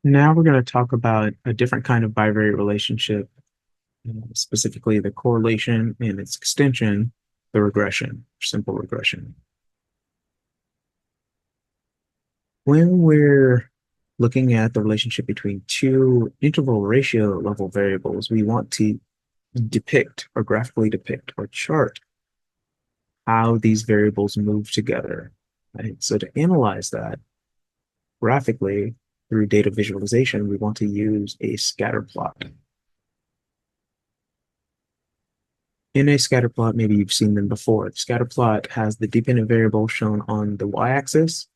Now we're going to talk about a different kind of bivariate relationship, specifically the correlation and its extension, the regression, simple regression. When we're looking at the relationship between two interval ratio level variables, we want to depict or graphically depict or chart how these variables move together. Right? So to analyze that graphically through data visualization, we want to use a scatter plot. In a scatter plot, maybe you've seen them before. The scatter plot has the dependent variable shown on the y-axis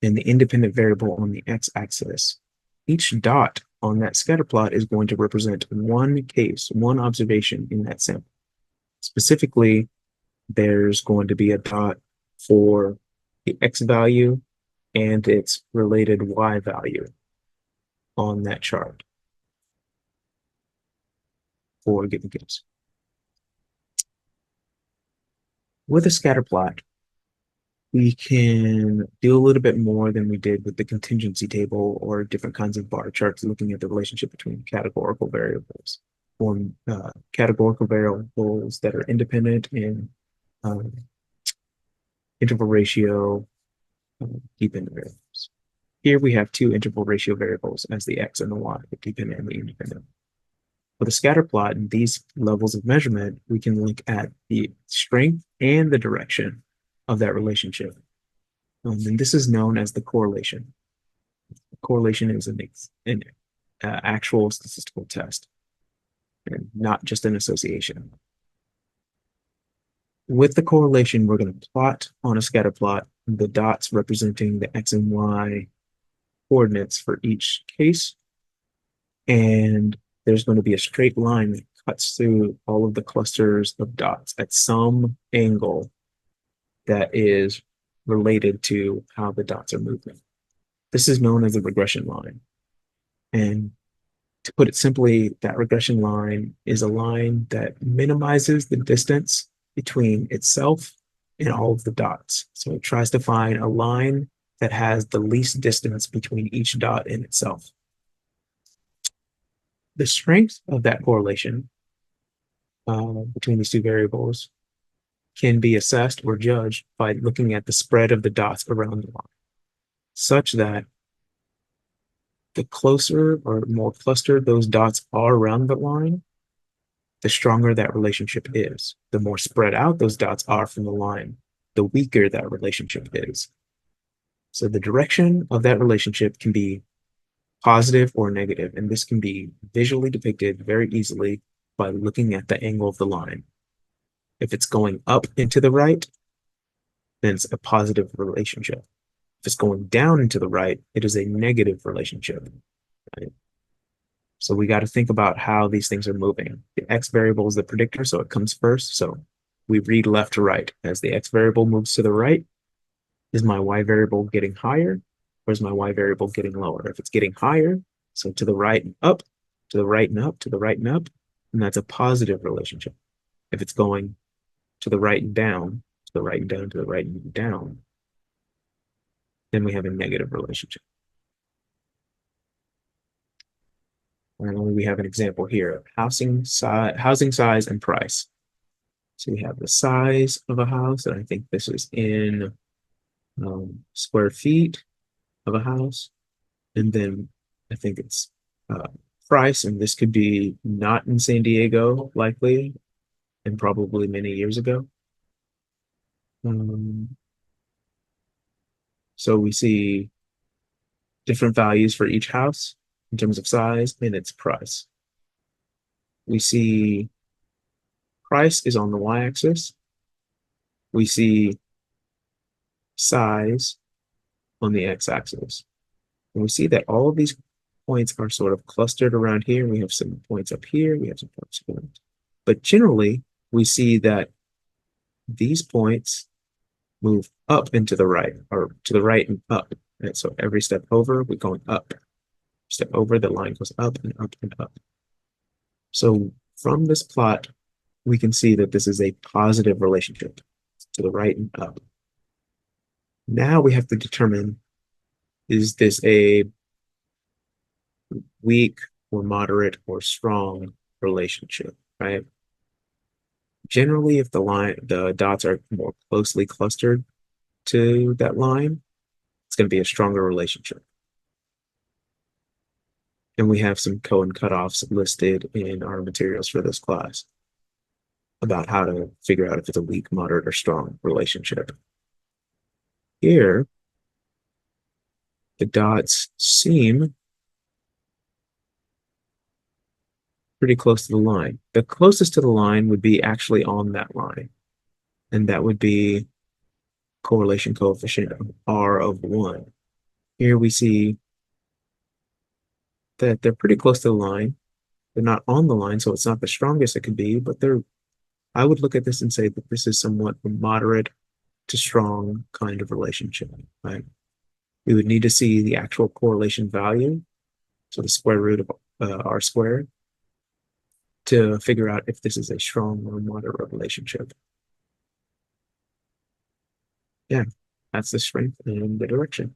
and the independent variable on the x-axis. Each dot on that scatter plot is going to represent one case, one observation in that sample. Specifically, there's going to be a dot for the x value and its related y value on that chart for a given case. With a scatter plot, we can do a little bit more than we did with the contingency table or different kinds of bar charts looking at the relationship between categorical variables or categorical variables that are independent in um, interval ratio dependent variables. Here we have two interval ratio variables as the x and the y, the dependent and the independent. With a scatter plot and these levels of measurement, we can look at the strength and the direction of that relationship. And this is known as the correlation. Correlation is an actual statistical test, and not just an association. With the correlation, we're going to plot on a scatter plot the dots representing the x and y coordinates for each case. And there's going to be a straight line that cuts through all of the clusters of dots at some angle that is related to how the dots are moving. This is known as a regression line. And to put it simply, that regression line is a line that minimizes the distance between itself and all of the dots. So it tries to find a line that has the least distance between each dot and itself. The strength of that correlation between these two variables can be assessed or judged by looking at the spread of the dots around the line, such that the closer or more clustered those dots are around the line, the stronger that relationship is. The more spread out those dots are from the line, the weaker that relationship is. So the direction of that relationship can be positive or negative, and this can be visually depicted very easily by looking at the angle of the line. If it's going up and to the right, then it's a positive relationship. If it's going down and to the right, it is a negative relationship. Right? So we got to think about how these things are moving. The x variable is the predictor, so it comes first. So we read left to right. As the x variable moves to the right, is my y variable getting higher, or is my y variable getting lower? If it's getting higher, so to the right and up, to the right and up, to the right and up, and that's a positive relationship. If it's going to the right and down, to the right and down, to the right and down, then we have a negative relationship. And we have an example here of housing size and price. So we have the size of a house, and I think this is in square feet of a house. And then I think it's price, and this could be not in San Diego, likely, and probably many years ago. So we see different values for each house in terms of size and its price. We see price is on the y-axis. We see size on the x-axis. And we see that all of these points are sort of clustered around here. We have some points up here. We have some points here. But generally, we see that these points move up and to the right, or to the right and up. And so every step over, we're going up. Step over, the line goes up and up and up. So from this plot, we can see that this is a positive relationship to the right and up. Now we have to determine, is this a weak or moderate or strong relationship, right? Generally, if the dots are more closely clustered to that line, it's going to be a stronger relationship. And we have some Cohen cutoffs listed in our materials for this class about how to figure out if it's a weak, moderate, or strong relationship. Here, the dots seem pretty close to the line. The closest to the line would be actually on that line, and that would be correlation coefficient R of 1. Here we see that they're pretty close to the line. They're not on the line, so it's not the strongest it could be, but I would look at this and say that this is somewhat a moderate to strong kind of relationship, right? We would need to see the actual correlation value, so the square root of R squared, to figure out if this is a strong or moderate relationship. Yeah, that's the strength and the direction.